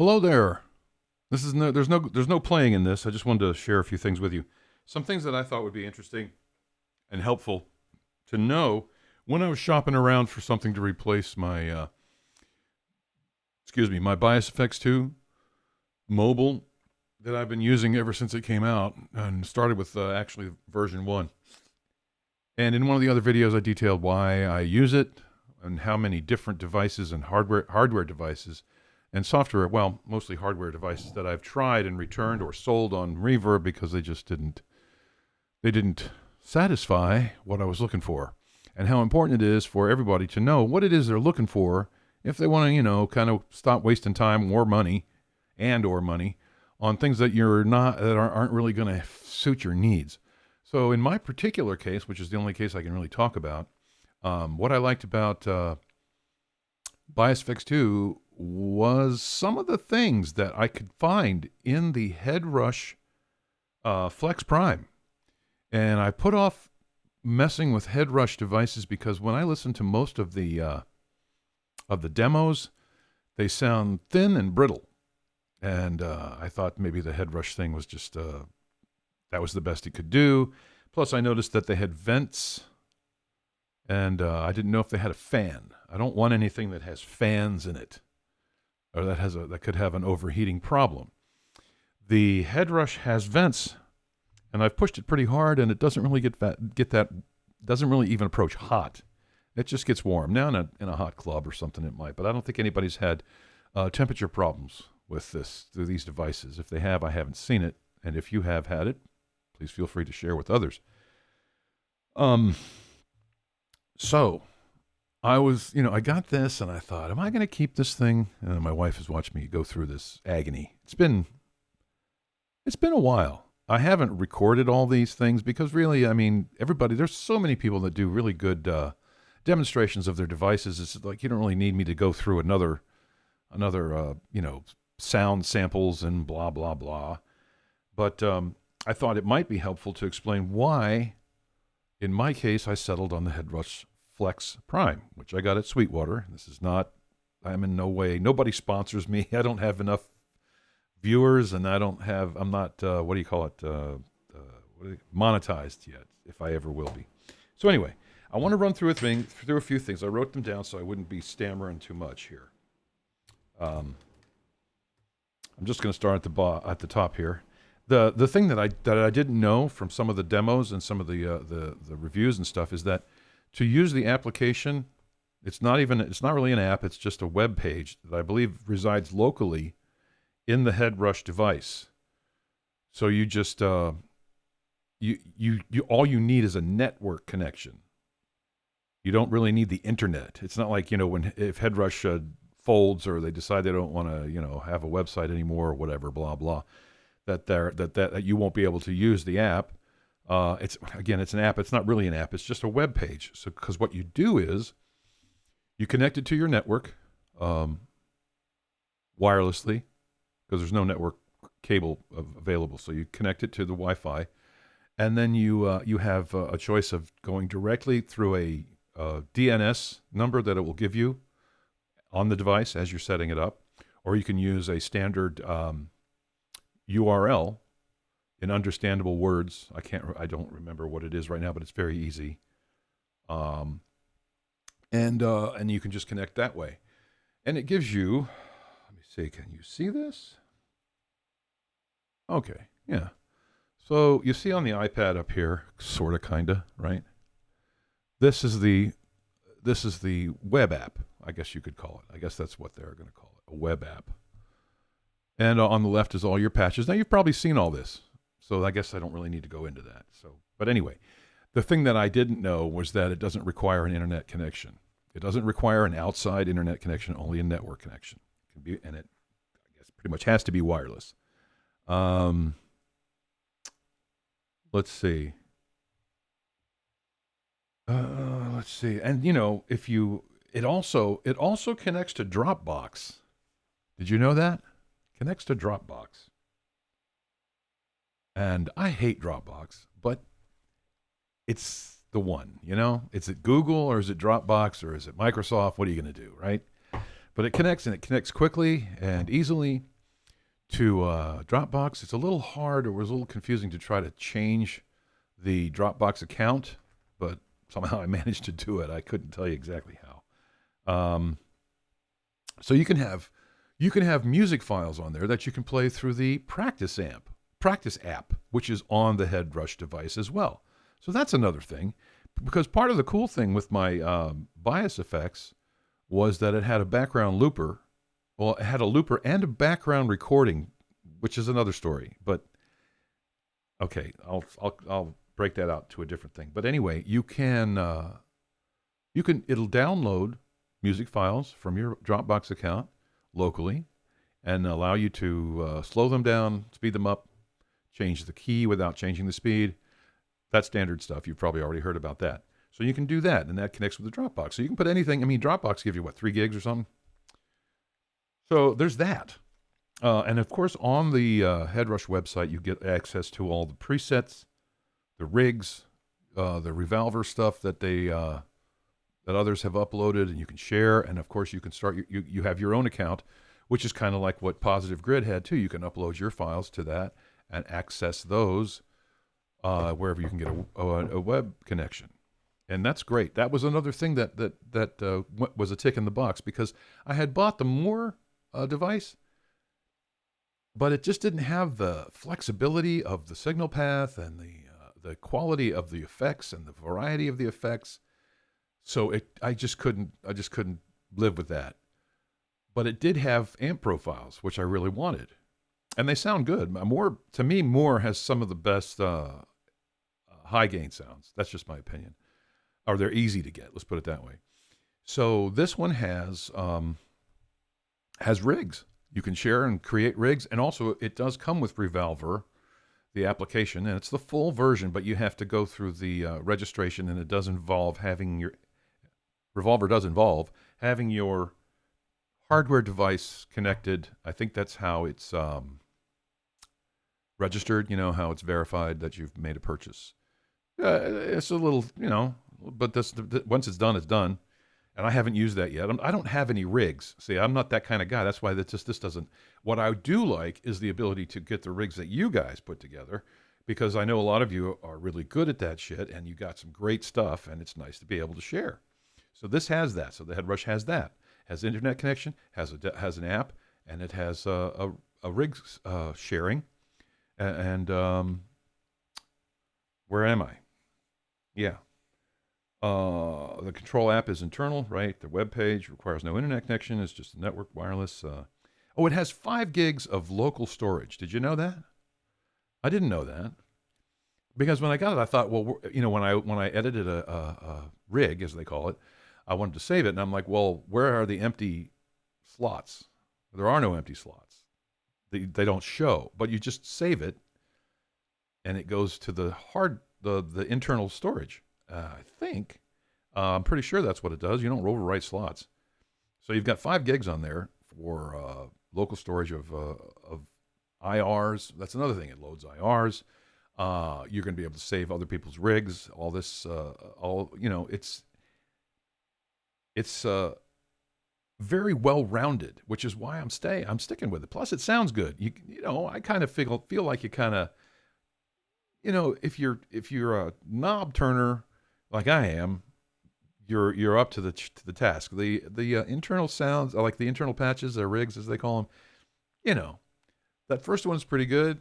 Hello there. There's no playing in this. I just wanted to share a few things with you. Some things that I thought would be interesting and helpful to know when I was shopping around for something to replace my my BiasFX2 mobile that I've been using ever since it came out, and started with actually version 1. And in one of the other videos I detailed why I use it and how many different devices and hardware devices and software, well, mostly hardware devices that I've tried and returned or sold on Reverb because they just didn't satisfy what I was looking for, and how important it is for everybody to know what it is they're looking for if they want to, kind of stop wasting time or money on things that aren't really going to suit your needs. So in my particular case, which is the only case I can really talk about, what I liked about BiasFX2 was some of the things that I could find in the Headrush FLEX Prime. And I put off messing with Headrush devices because when I listen to most of the demos, they sound thin and brittle. And I thought maybe the Headrush thing was just, that was the best it could do. Plus I noticed that they had vents, and I didn't know if they had a fan. I don't want anything that has fans in it, or that could have an overheating problem. The Headrush has vents, and I've pushed it pretty hard, and it doesn't really doesn't really even approach hot. It just gets warm. Now in a hot club or something it might, but I don't think anybody's had temperature problems with through these devices. If they have, I haven't seen it, and if you have had it, please feel free to share with others. So I was, I got this and I thought, am I going to keep this thing? And my wife has watched me go through this agony. It's been a while. I haven't recorded all these things because really, there's so many people that do really good demonstrations of their devices. It's like, you don't really need me to go through another sound samples and blah, blah, blah. But I thought it might be helpful to explain why, in my case, I settled on the Headrush FLEX Prime, which I got at Sweetwater. I'm in no way, nobody sponsors me. I don't have enough viewers, and I'm not, monetized yet, if I ever will be. So anyway, I want to run through a few things. I wrote them down so I wouldn't be stammering too much here. I'm just going to start at the top here. The thing that I didn't know from some of the demos and some of the reviews and stuff is that to use the application, it's not really an app. It's just a web page that I believe resides locally in the Headrush device. So you just all you need is a network connection. You don't really need the internet. It's not like if Headrush folds or they decide they don't want to have a website anymore or whatever, blah blah, that you won't be able to use the app. It's an app. It's not really an app. It's just a web page. So because what you do is you connect it to your network wirelessly, because there's no network cable available. So you connect it to the Wi-Fi, and then you have a choice of going directly through a DNS number that it will give you on the device as you're setting it up, or you can use a standard URL in understandable words. I don't remember what it is right now, but it's very easy. And you can just connect that way. And it gives you, let me see, can you see this? Okay, yeah. So you see on the iPad up here, sort of, kind of, right? This is the web app, I guess you could call it. I guess that's what they're going to call it, a web app. And on the left is all your patches. Now, you've probably seen all this, so I guess I don't really need to go into that. But anyway, the thing that I didn't know was that it doesn't require an internet connection. It doesn't require an outside internet connection, only a network connection. And it, I guess, pretty much has to be wireless. Let's see. And it also connects to Dropbox. Did you know that? Connects to Dropbox. And I hate Dropbox, but it's the one, Is it Google, or is it Dropbox, or is it Microsoft? What are you going to do, right? But it connects, and it connects quickly and easily. to Dropbox. It's a little hard, or it was a little confusing to try to change the Dropbox account, but somehow I managed to do it. I couldn't tell you exactly how. So you can have music files on there that you can play through the Practice app, which is on the Headrush device as well. So that's another thing, because part of the cool thing with my BiasFX was that it had a background looper. Well, it had a looper and a background recording, which is another story. But okay, I'll break that out to a different thing. But anyway, it'll download music files from your Dropbox account locally and allow you to slow them down, speed them up, change the key without changing the speed. That's standard stuff. You've probably already heard about that. So you can do that, and that connects with the Dropbox. So you can put anything. I mean, Dropbox gives you, 3 gigs or something? So there's that. And of course, on the Headrush website, you get access to all the presets, the rigs, the Revolver stuff that that others have uploaded, and you can share. And of course, you can start. You have your own account, which is kind of like what PositiveGrid had too. You can upload your files to that and access those wherever you can get a web connection. And that's great. That was another thing that was a tick in the box, because I had bought the More device, but it just didn't have the flexibility of the signal path and the quality of the effects and the variety of the effects. So I just couldn't live with that. But it did have amp profiles, which I really wanted, and they sound good. To me, More has some of the best high gain sounds. That's just my opinion. Or they're easy to get. Let's put it that way. So this one has rigs. You can share and create rigs, and also it does come with Revolver, the application, and it's the full version, but you have to go through the registration, and it does involve Revolver does involve having your hardware device connected. I think that's how it's registered, how it's verified that you've made a purchase. It's a little, but once it's done, it's done. And I haven't used that yet. I don't have any rigs. See, I'm not that kind of guy. That's why this doesn't. What I do like is the ability to get the rigs that you guys put together, because I know a lot of you are really good at that shit, and you got some great stuff, and it's nice to be able to share. So this has that. So the Headrush has that. Has internet connection, has an app, and it has a rig sharing. And where am I? Yeah. The control app is internal, right? The web page requires no internet connection. It's just network wireless. It has 5 gigs of local storage. Did you know that? I didn't know that, because when I got it, I thought, well, when I edited a rig, as they call it, I wanted to save it, and I'm like, well, where are the empty slots? There are no empty slots. They don't show, but you just save it, and it goes to the internal storage. I think. I'm pretty sure that's what it does. You don't overwrite slots. So you've got 5 gigs on there for local storage of IRs. That's another thing. It loads IRs. You're going to be able to save other people's rigs. All this, it's very well rounded, which is why I'm sticking with it. Plus, it sounds good. I kind of feel like you kind of, if you're a knob turner like I am, you're up to the task. The internal sounds, like the internal patches, or rigs as they call them, that first one's pretty good,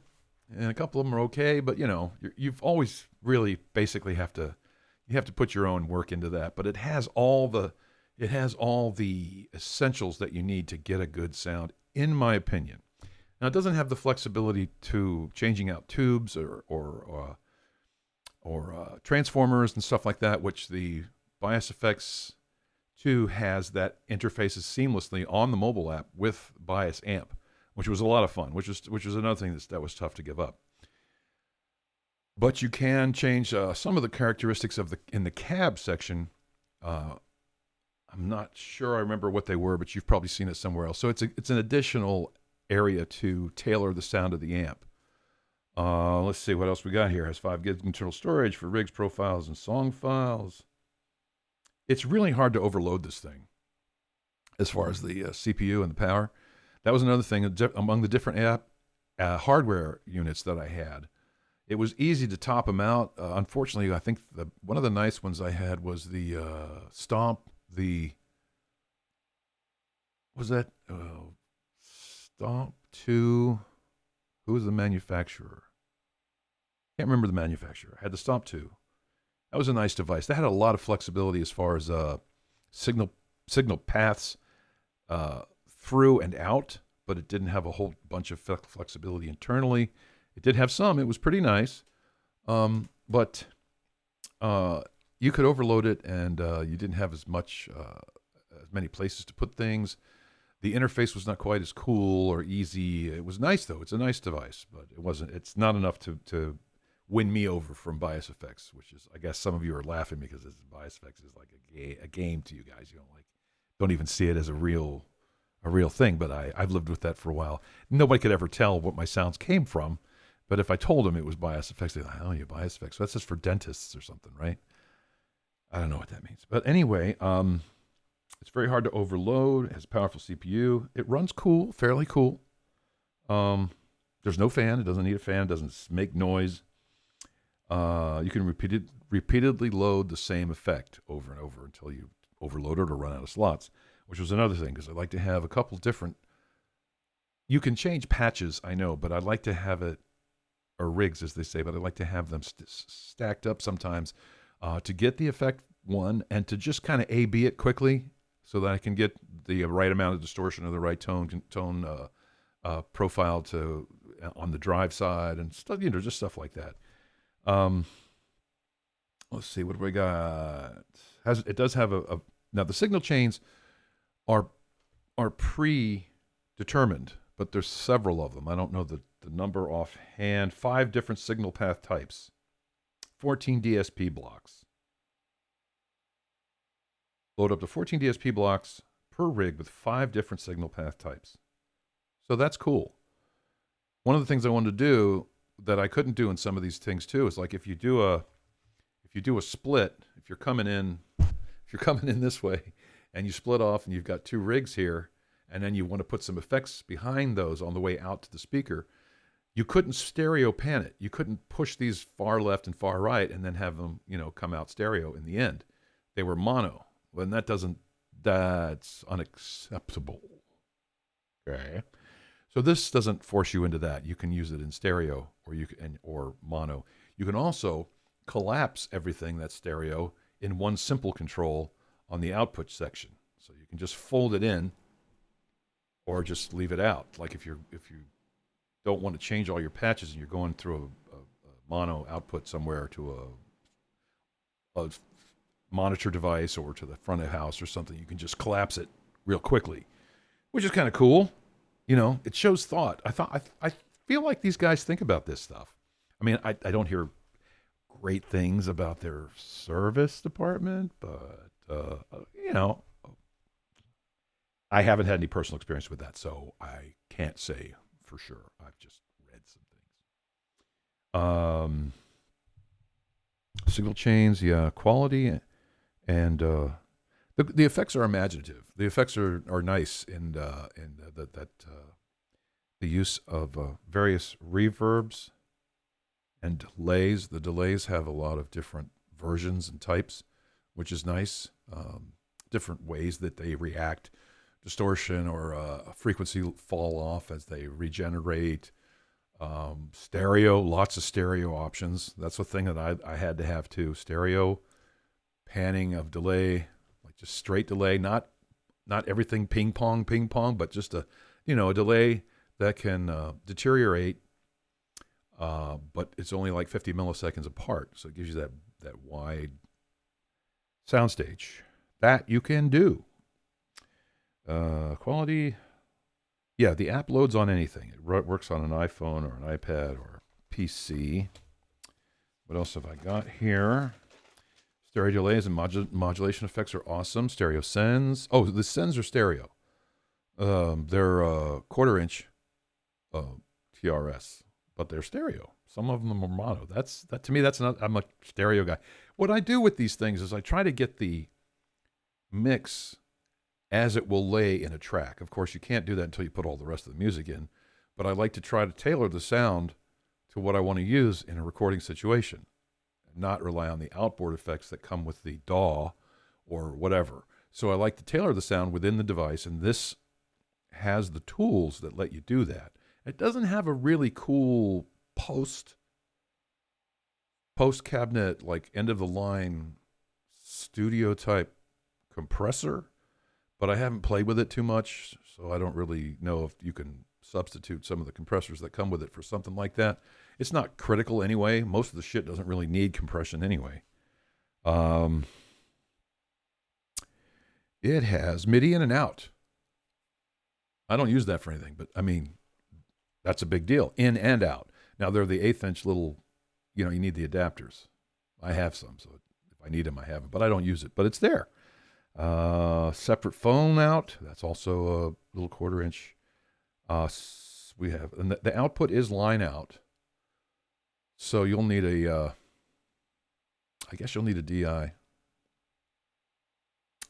and a couple of them are okay. But you've always really basically have to put your own work into that. But it has all the essentials that you need to get a good sound, in my opinion. Now, it doesn't have the flexibility to changing out tubes or transformers and stuff like that, which the BiasFX2 has. That interfaces seamlessly on the mobile app with Bias Amp, which was a lot of fun, which was another thing that was tough to give up. But you can change some of the characteristics in the cab section. I'm not sure I remember what they were, but you've probably seen it somewhere else. So it's an additional area to tailor the sound of the amp. Let's see what else we got here. It has 5 gigs internal storage for rigs, profiles, and song files. It's really hard to overload this thing as far as the CPU and the power. That was another thing. Among the different hardware units that I had. It was easy to top them out. Unfortunately, I think one of the nice ones I had was the Stomp. Was that Stomp 2? Who was the manufacturer? Can't remember the manufacturer. I had the Stomp 2. That was a nice device. That had a lot of flexibility as far as signal paths through and out, but it didn't have a whole bunch of flexibility internally. It did have some. It was pretty nice, but you could overload it, and you didn't have as many places to put things. The interface was not quite as cool or easy. It was nice though. It's a nice device, but it wasn't. It's not enough to win me over from BiasFX, which is, I guess some of you are laughing because BiasFX is like a game to you guys. You don't even see it as a real thing. But I've lived with that for a while. Nobody could ever tell what my sounds came from. But if I told them it was BiasFX, they'd be like, oh, you BiasFX. So that's just for dentists or something, right? I don't know what that means. But anyway, it's very hard to overload. It has a powerful CPU. It runs cool, fairly cool. There's no fan. It doesn't need a fan. It doesn't make noise. You can repeatedly load the same effect over and over until you overload it or run out of slots, which was another thing, because I like to have a couple different. You can change patches, I know, but I'd like to have it, or rigs, as they say, but I like to have them stacked up sometimes to get the effect one and to just kind of A/B it quickly so that I can get the right amount of distortion or the right tone profile to on the drive side and stuff, just stuff like that. Let's see, what do we got? It does have now the signal chains are predetermined, but there's several of them. I don't know the number offhand. 5 different signal path types, 14 DSP blocks. Load up to 14 DSP blocks per rig with 5 different signal path types. So that's cool. One of the things I wanted to do that I couldn't do in some of these things too is like if you do a split, if you're coming in this way and you split off and you've got 2 rigs here, and then you want to put some effects behind those on the way out to the speaker, you couldn't stereo pan it. You couldn't push these far left and far right and then have them, come out stereo in the end. They were mono. Well, that's unacceptable. Okay. So this doesn't force you into that. You can use it in stereo or mono. You can also collapse everything that's stereo in one simple control on the output section. So you can just fold it in or just leave it out. Like if you don't want to change all your patches and you're going through a mono output somewhere to a monitor device or to the front of the house or something, you can just collapse it real quickly, which is kind of cool. It shows thought. I feel like these guys think about this stuff. I mean, I don't hear great things about their service department, but I haven't had any personal experience with that, so I can't say for sure. I've just read some things. Signal chains, yeah, quality, and the effects are imaginative. The effects are nice in the use of various reverbs and delays. The delays have a lot of different versions and types, which is nice. Different ways that they react, distortion or a frequency fall off as they regenerate. Stereo, lots of stereo options. That's the thing that I had to have too. Stereo, panning of delay, like just straight delay, not everything ping pong, but just a delay that can deteriorate, but it's only like 50 milliseconds apart. So it gives you that wide soundstage. That you can do. Quality, yeah, the app loads on anything. It works on an iPhone or an iPad or PC. What else have I got here? Stereo delays and modulation effects are awesome. Stereo sends. Oh, the sends are stereo. They're quarter-inch TRS, but they're stereo. Some of them are mono. That to me, that's not. I'm a stereo guy. What I do with these things is I try to get the mix as it will lay in a track. Of course, you can't do that until you put all the rest of the music in. but I like to try to tailor the sound to what I want to use in a recording situation, and not rely on the outboard effects that come with the DAW or whatever. So I like to tailor the sound within the device, and this has the tools that let you do that. It doesn't have a really cool post cabinet, like end of the line studio type compressor, but I haven't played with it too much, so I don't really know if you can substitute some of the compressors that come with it for something like that. It's not critical anyway. Most of the shit doesn't really need compression anyway. It has MIDI in and out. I don't use that for anything, but I mean, that's a big deal. In and out. Now, they're the 1/8-inch little, you know, you need the adapters. I have some, so if I need them, I have them, but I don't use it, but it's there. Separate phone out. That's also a little 1/4-inch. We have, and the output is line out. So you'll need a, I guess you'll need a DI.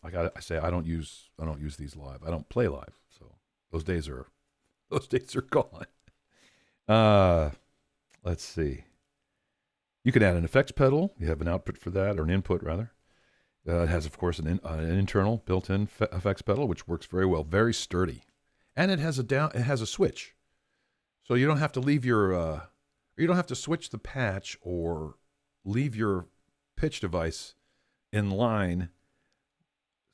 I don't use these live. I don't play live. So those days are gone. Let's see. You can add an effects pedal. You have an output for that, or an input rather. It has, of course, an internal built-in effects pedal, which works very well, very sturdy, and it has a switch, so you don't have to leave your you don't have to switch the patch or leave your pitch device in line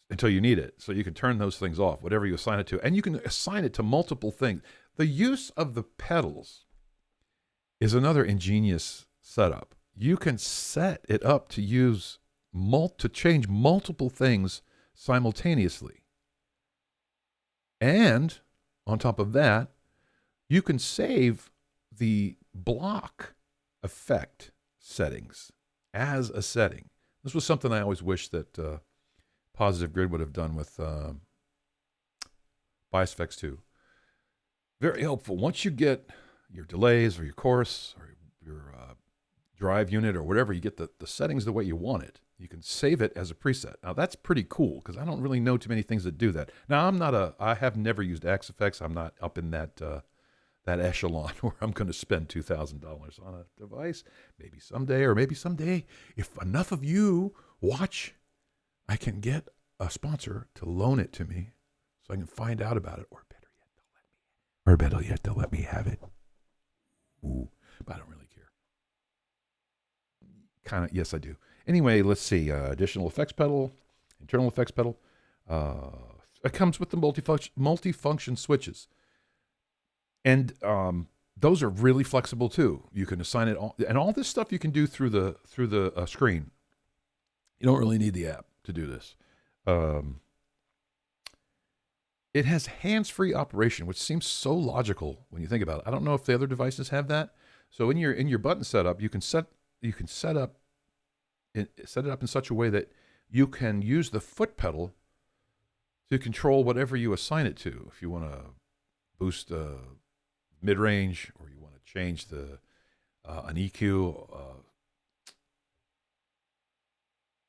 until you need it. So you can turn those things off, whatever you assign it to, and you can assign it to multiple things. The use of the pedals is another ingenious setup. You can set it up to use to change multiple things simultaneously. And on top of that, you can save the block effect settings as a setting. This was something I always wished that PositiveGrid would have done with BiasFX2. Very helpful. Once you get your delays or your chorus or your drive unit or whatever, you get the settings the way you want it. You can save it as a preset. Now that's pretty cool because I don't really know too many things that do that. Now I have never used AmpApps. I'm not up in that echelon where I'm going to spend $2,000 on a device. Maybe someday, or maybe someday, if enough of you watch, I can get a sponsor to loan it to me so I can find out about it, or better yet, they'll let me have it. Ooh, but I don't really care. Kind of, yes, I do. Anyway, let's see. Additional effects pedal, internal effects pedal. It comes with the multifunction switches. And those are really flexible too. You can assign it all, and all this stuff you can do through the screen. You don't really need the app to do this. It has hands-free operation, which seems so logical when you think about it. I don't know if the other devices have that. So in your button setup, you can set it up in such a way that you can use the foot pedal to control whatever you assign it to. If you want to boost mid-range, or you want to change an EQ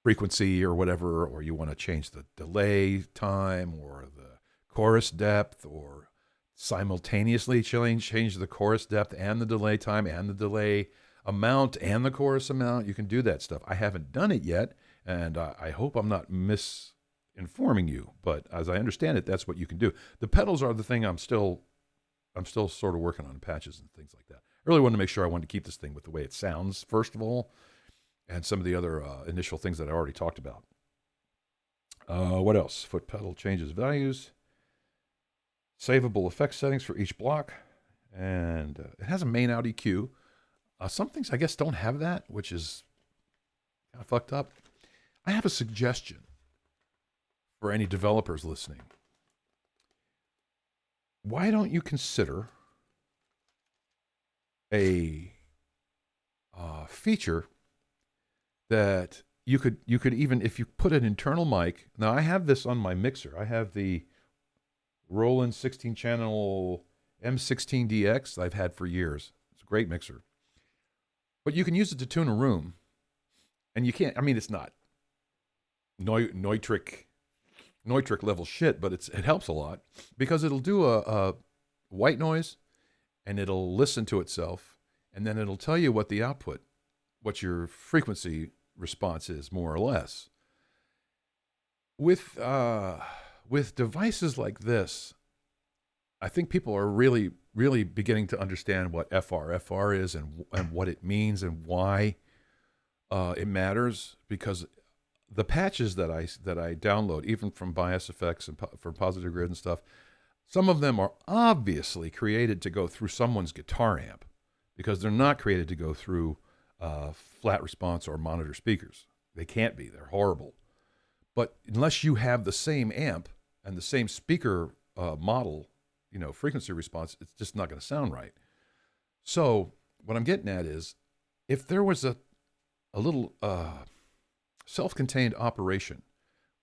frequency or whatever, or you want to change the delay time or the chorus depth, or simultaneously change the chorus depth and the delay time and the delay amount and the chorus amount. You can do that stuff. I haven't done it yet, and I hope I'm not misinforming you, but as I understand it, that's what you can do. The pedals are the thing I'm still sort of working on, patches and things like that. I really wanted to make sure I wanted to keep this thing with the way it sounds, first of all, and some of the other initial things that I already talked about. What else? Foot pedal changes values. Savable effect settings for each block. And it has a main out EQ. Some things I guess don't have that, which is kind of fucked up. I have a suggestion for any developers listening. Why don't you consider a feature that you could even, if you put an internal mic. Now I have this on my mixer. I have the Roland 16-channel M16DX I've had for years. It's a great mixer. But you can use it to tune a room. And you can't, I mein, it's not Neutrik level shit, but it helps a lot because it'll do a white noise and it'll listen to itself, and then it'll tell you what the output, what your frequency response is, more or less. With devices like this, I think people are really, really beginning to understand what FR is and what it means and why it matters, because the patches that I download, even from BiasFX and from PositiveGrid and stuff, some of them are obviously created to go through someone's guitar amp, because they're not created to go through flat response or monitor speakers. They can't be. They're horrible. But unless you have the same amp and the same speaker model, frequency response, it's just not going to sound right. So what I'm getting at is, if there was a little self-contained operation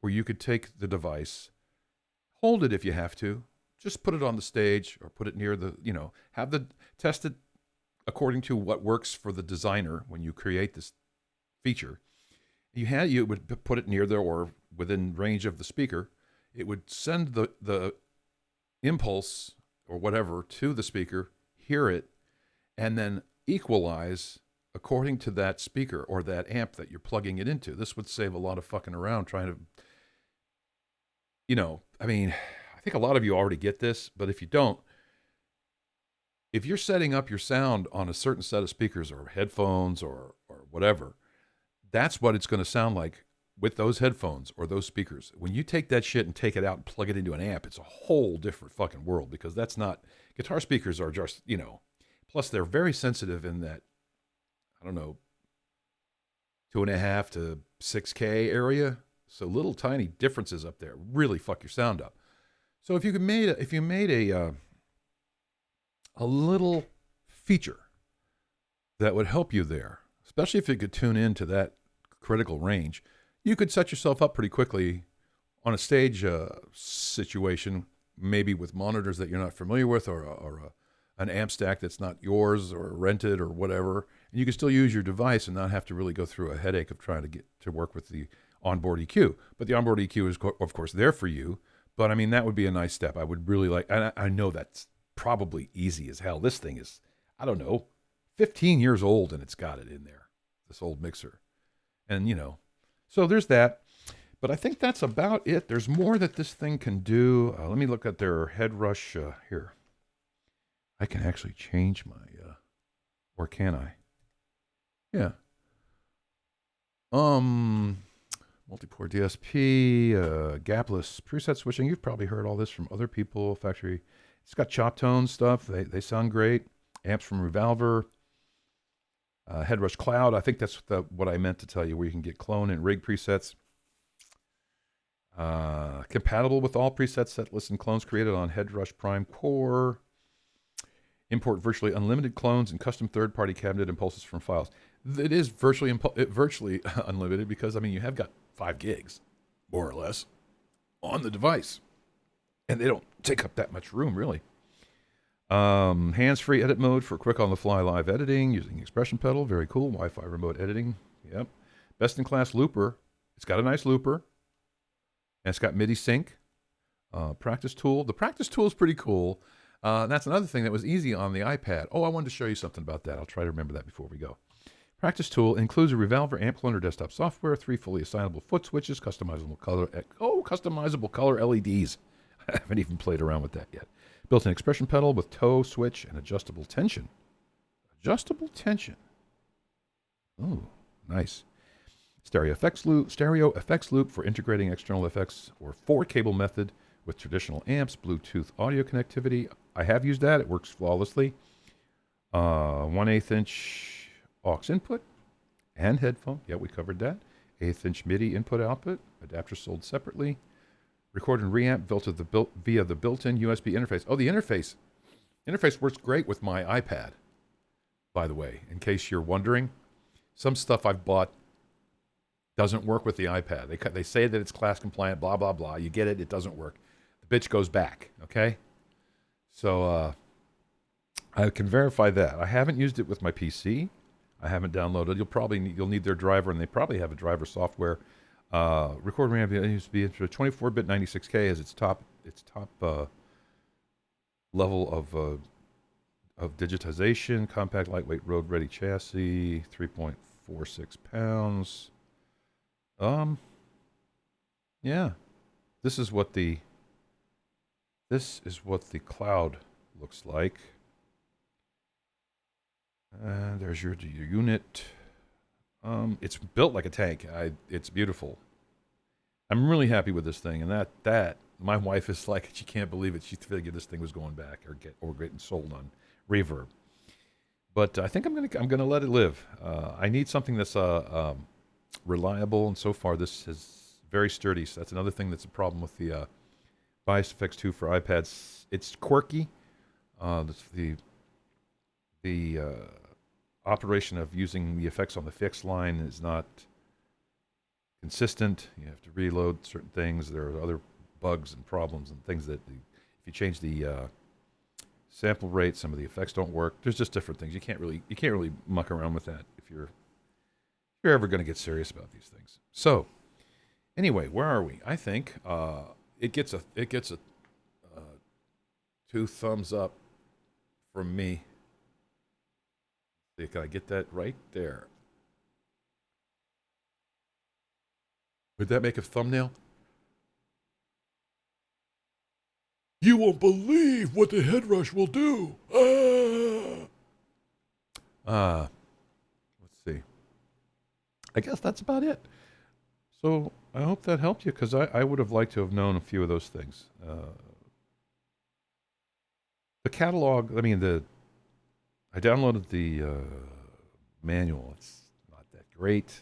where you could take the device, hold it if you have to, just put it on the stage or put it near the, test it according to what works for the designer when you create this feature. You would put it near there or within range of the speaker. It would send the impulse or whatever to the speaker, hear it, and then equalize according to that speaker or that amp that you're plugging it into. This would save a lot of fucking around trying to, I think a lot of you already get this, but if you don't, if you're setting up your sound on a certain set of speakers or headphones or whatever, that's what it's going to sound like with those headphones or those speakers. When you take that shit and take it out and plug it into an amp, it's a whole different fucking world, because that's not, guitar speakers are just, plus they're very sensitive in that, 2.5 to 6K area. So little tiny differences up there really fuck your sound up. So if you made a little feature that would help you there, especially if you could tune into that critical range, you could set yourself up pretty quickly on a stage situation, maybe with monitors that you're not familiar with, or an amp stack that's not yours or rented or whatever. And you can still use your device and not have to really go through a headache of trying to get to work with the onboard EQ. But the onboard EQ is, of course, there for you. But that would be a nice step. I would really like, and I know that's probably easy as hell. This thing is, 15 years old, and it's got it in there, this old mixer. And, so there's that. But I think that's about it. There's more that this thing can do. Let me look at their Headrush here. I can actually change my, or can I? Yeah. Multi-port DSP, gapless preset switching. You've probably heard all this from other people. Factory. It's got chop tone stuff. They sound great. Amps from Revolver. Headrush Cloud. I think that's what I meant to tell you, where you can get clone and rig presets. Compatible with all presets, set lists, and clones created on Headrush Prime Core. Import virtually unlimited clones and custom third-party cabinet impulses from files. It is virtually unlimited, because you have got 5 gigs, more or less, on the device, and they don't take up that much room, really. Hands-free edit mode for quick on-the-fly live editing using expression pedal. Very cool. Wi-Fi remote editing. Yep. Best-in-class looper. It's got a nice looper, and it's got MIDI sync. Practice tool. The practice tool is pretty cool. That's another thing that was easy on the iPad. Oh, I wanted to show you something about that. I'll try to remember that before we go. Practice tool includes a Revolver amp cloner desktop software, 3 fully assignable foot switches, customizable color LEDs. I haven't even played around with that yet. Built-in expression pedal with toe, switch, and adjustable tension. Adjustable tension. Oh, nice. Stereo effects loop for integrating external effects, or 4-cable method with traditional amps, Bluetooth audio connectivity. I have used that. It works flawlessly. 1/8 inch aux input and headphone. Yeah, we covered that. 1/8 inch MIDI input output. Adapter sold separately. Record and reamp via the built-in USB interface. Oh, the interface. Interface works great with my iPad, by the way, in case you're wondering. Some stuff I've bought doesn't work with the iPad. They say that it's class compliant, blah, blah, blah. You get it. It doesn't work. The bitch goes back, okay? So I can verify that. I haven't used it with my PC. I haven't downloaded. You'll need their driver, and they probably have a driver software. Record RAM USB 24-bit 96K as its top level of of digitization, compact, lightweight, road-ready chassis, 3.46 pounds. Yeah, this is what the cloud looks like. And there's your unit. It's built like a tank. It's beautiful. I'm really happy with this thing, and that my wife is like, she can't believe it. She figured this thing was going back or getting sold on Reverb. But I think I'm gonna let it live. I need something that's reliable, and so far this is very sturdy. So that's another thing that's a problem with the BiasFX2 for iPads. It's quirky. The operation of using the effects on the fixed line is not consistent. You have to reload certain things. There are other bugs and problems and things that if you change the sample rate, some of the effects don't work. There's just different things. You can't really muck around with that if you're ever going to get serious about these things. So anyway, where are we? I think it gets a 2 thumbs up from me. Can I get that right there? Would that make a thumbnail? You won't believe what the Headrush will do. Let's see. I guess that's about it. So I hope that helped you, because I would have liked to have known a few of those things. The catalog, I downloaded the manual. It's not that great.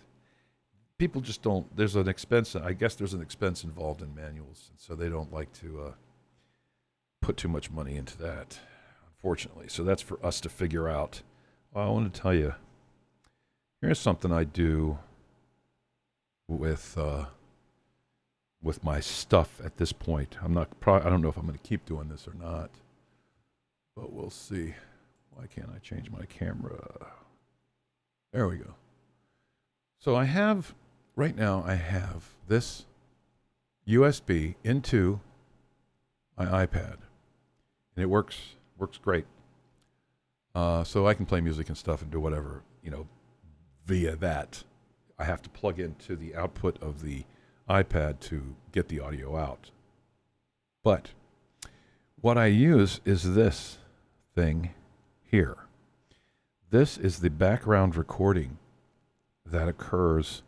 People just don't, I guess there's an expense involved in manuals, and so they don't like to put too much money into that, unfortunately. So that's for us to figure out. Well, I want to tell you, here's something I do with my stuff at this point. I don't know if I'm going to keep doing this or not, but we'll see. Why can't I change my camera? There we go. So right now I have this USB into my iPad, and it works great. So I can play music and stuff and do whatever, via that. I have to plug into the output of the iPad to get the audio out. But what I use is this thing here. This is the background recording that occurs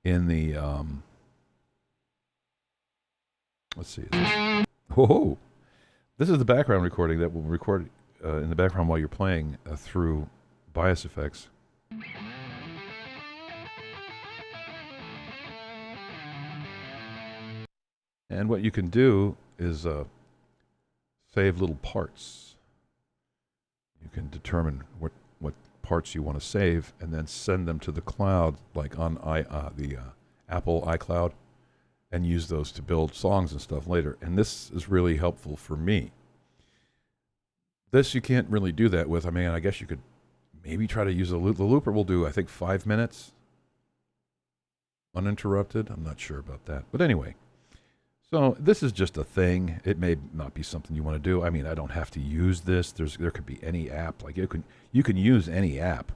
in the let's see. Whoa! This is the background recording that will record in the background while you're playing through BiasFX. And what you can do is save little parts. You can determine what parts you want to save and then send them to the cloud, like on the Apple iCloud, and use those to build songs and stuff later. And this is really helpful for me. This you can't really do that with. I guess you could maybe try to use a loop. The looper will do, I think, 5 minutes uninterrupted. I'm not sure about that. But anyway, so this is just a thing. It may not be something you want to do. I don't have to use this. There could be any app. Like you can use any app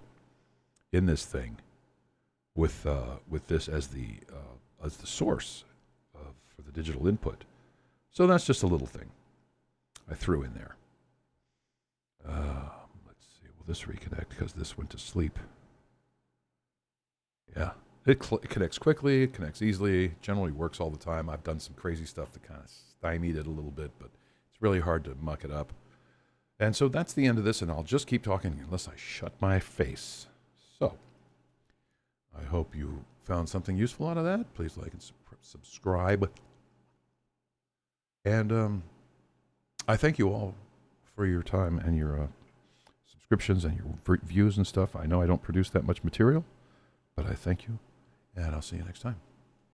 in this thing with this as the source for the digital input. So that's just a little thing I threw in there. Let's see. Will this reconnect because this went to sleep? Yeah. It connects quickly, it connects easily, generally works all the time. I've done some crazy stuff that kind of stymied it a little bit, but it's really hard to muck it up. And so that's the end of this, and I'll just keep talking unless I shut my face. So, I hope you found something useful out of that. Please like and subscribe. And I thank you all for your time and your subscriptions and your views and stuff. I know I don't produce that much material, but I thank you. And I'll see you next time.